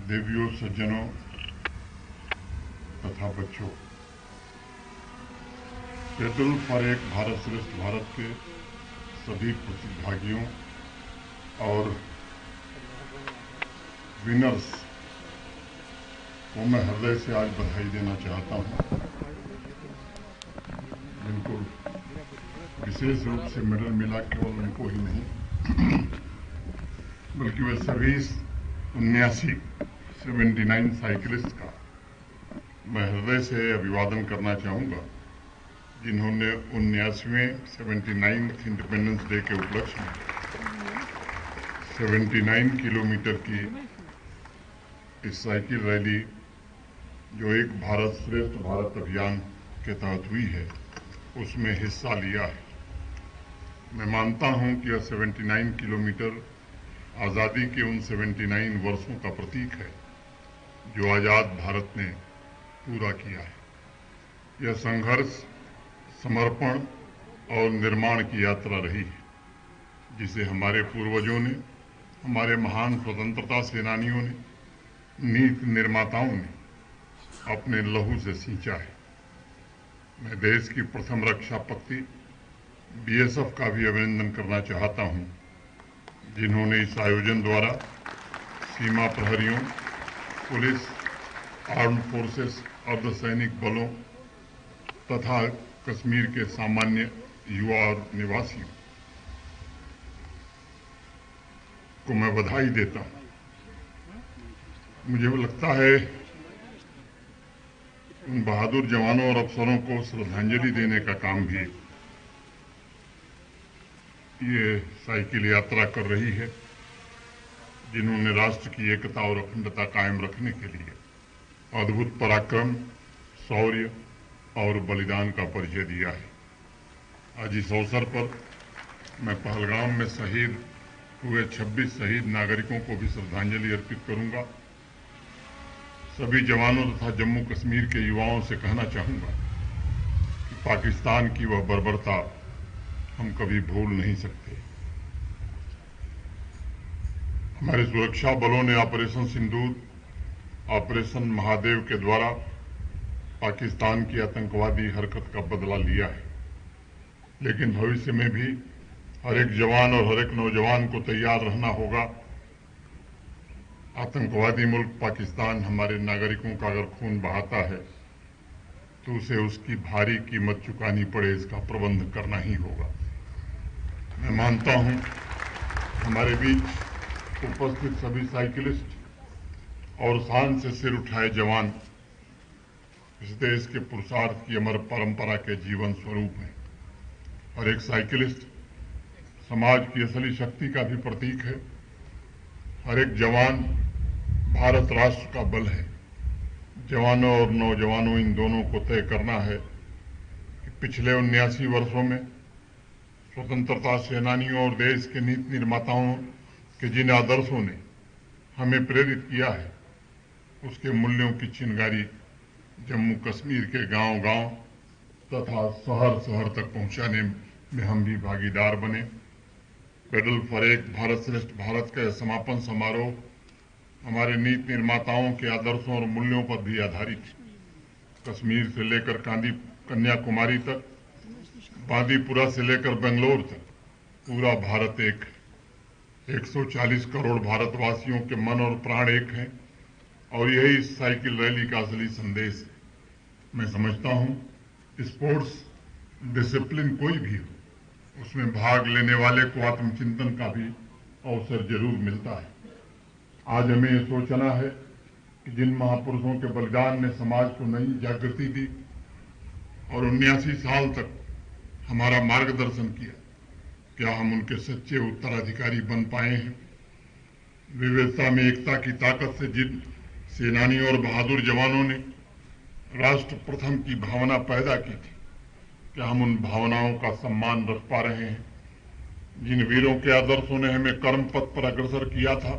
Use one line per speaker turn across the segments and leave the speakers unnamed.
देवियों, सज्जनों तथा बच्चों, पेडल फॉर एक भारत श्रेष्ठ भारत के सभी प्रतिभागियों और विनर्स को मैं हृदय से आज बधाई देना चाहता हूं, जिनको विशेष रूप से मेडल मिला। केवल उनको ही नहीं बल्कि वे सभी 79 साइकिलिस्ट का मैं हृदय से अभिवादन करना चाहूँगा, जिन्होंने 79वें इंडिपेंडेंस डे के उपलक्ष्य में 79 किलोमीटर की इस साइकिल रैली, जो एक भारत श्रेष्ठ भारत अभियान के तहत हुई है, उसमें हिस्सा लिया है। मैं मानता हूं कि यह 79 किलोमीटर आज़ादी के उन 79 वर्षों का प्रतीक है जो आज़ाद भारत ने पूरा किया है। यह संघर्ष, समर्पण और निर्माण की यात्रा रही है, जिसे हमारे पूर्वजों ने, हमारे महान स्वतंत्रता सेनानियों ने, नीति निर्माताओं ने अपने लहू से सींचा है। मैं देश की प्रथम रक्षा पक्ति बीएसएफ का भी अभिनंदन करना चाहता हूं, जिन्होंने इस आयोजन द्वारा सीमा प्रहरियों, पुलिस, आर्म्ड फोर्सेस, अर्धसैनिक बलों तथा कश्मीर के सामान्य युवा और निवासियों को मैं बधाई देता हूं। मुझे लगता है उन बहादुर जवानों और अफसरों को श्रद्धांजलि देने का काम भी ये साइकिल यात्रा कर रही है, जिन्होंने राष्ट्र की एकता और अखंडता कायम रखने के लिए अद्भुत पराक्रम, शौर्य और बलिदान का परिचय दिया है। आज इस अवसर पर मैं पहलगाम में शहीद हुए 26 शहीद नागरिकों को भी श्रद्धांजलि अर्पित करूंगा। सभी जवानों तथा जम्मू कश्मीर के युवाओं से कहना चाहूंगा कि पाकिस्तान की वह बर्बरता हम कभी भूल नहीं सकते। हमारे सुरक्षा बलों ने ऑपरेशन सिंदूर, ऑपरेशन महादेव के द्वारा पाकिस्तान की आतंकवादी हरकत का बदला लिया है, लेकिन भविष्य में भी हर एक जवान और हर एक नौजवान को तैयार रहना होगा। आतंकवादी मुल्क पाकिस्तान हमारे नागरिकों का अगर खून बहाता है तो उसे उसकी भारी कीमत चुकानी पड़े, इसका प्रबंध करना ही होगा। मैं मानता हूं हमारे बीच उपस्थित सभी साइकिलिस्ट और शान से सिर उठाए जवान इस देश के पुरुषार्थ की अमर परंपरा के जीवन स्वरूप हैं। और एक साइकिलिस्ट समाज की असली शक्ति का भी प्रतीक है। हर एक जवान भारत राष्ट्र का बल है। जवानों और नौजवानों, इन दोनों को तय करना है कि पिछले 79 वर्षों में स्वतंत्रता सेनानियों और देश के नीति निर्माताओं के जिन आदर्शों ने हमें प्रेरित किया है, उसके मूल्यों की चिंगारी जम्मू कश्मीर के गांव-गांव तथा शहर-शहर तक पहुंचाने में हम भी भागीदार बने। पेडल फॉर एक भारत श्रेष्ठ भारत का समापन समारोह हमारे नीति निर्माताओं के आदर्शों और मूल्यों पर भी आधारित है। कश्मीर से लेकर कन्याकुमारी तक, बांदीपुरा से लेकर बेंगलोर तक, पूरा भारत एक 140 करोड़ भारतवासियों के मन और प्राण एक हैं, और यही इस साइकिल रैली का असली संदेश है। मैं समझता हूं स्पोर्ट्स डिसिप्लिन कोई भी हो, उसमें भाग लेने वाले को आत्मचिंतन का भी अवसर जरूर मिलता है। आज हमें यह सोचना है कि जिन महापुरुषों के बलिदान ने समाज को नई जागृति दी और 79 साल तक हमारा मार्गदर्शन किया, क्या हम उनके सच्चे उत्तराधिकारी बन पाए हैं? विविधता में एकता की ताकत से जिन सेनानियों और बहादुर जवानों ने राष्ट्र प्रथम की भावना पैदा की थी, क्या हम उन भावनाओं का सम्मान रख पा रहे हैं? जिन वीरों के आदर्शों ने हमें कर्म पथ पर अग्रसर किया था,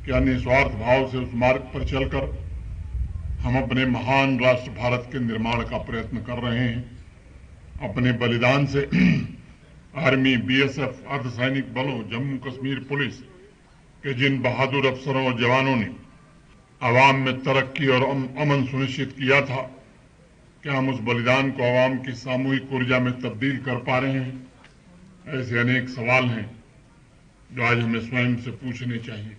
क्या निस्वार्थ भाव से उस मार्ग पर चलकर हम अपने महान राष्ट्र भारत के निर्माण का प्रयत्न कर रहे हैं? अपने बलिदान से आर्मी, बीएसएफ, अर्धसैनिक बलों, जम्मू कश्मीर पुलिस के जिन बहादुर अफसरों और जवानों ने आवाम में तरक्की और अमन सुनिश्चित किया था, क्या हम उस बलिदान को आवाम की सामूहिक ऊर्जा में तब्दील कर पा रहे हैं? ऐसे अनेक सवाल हैं जो आज हमें स्वयं से पूछने चाहिए।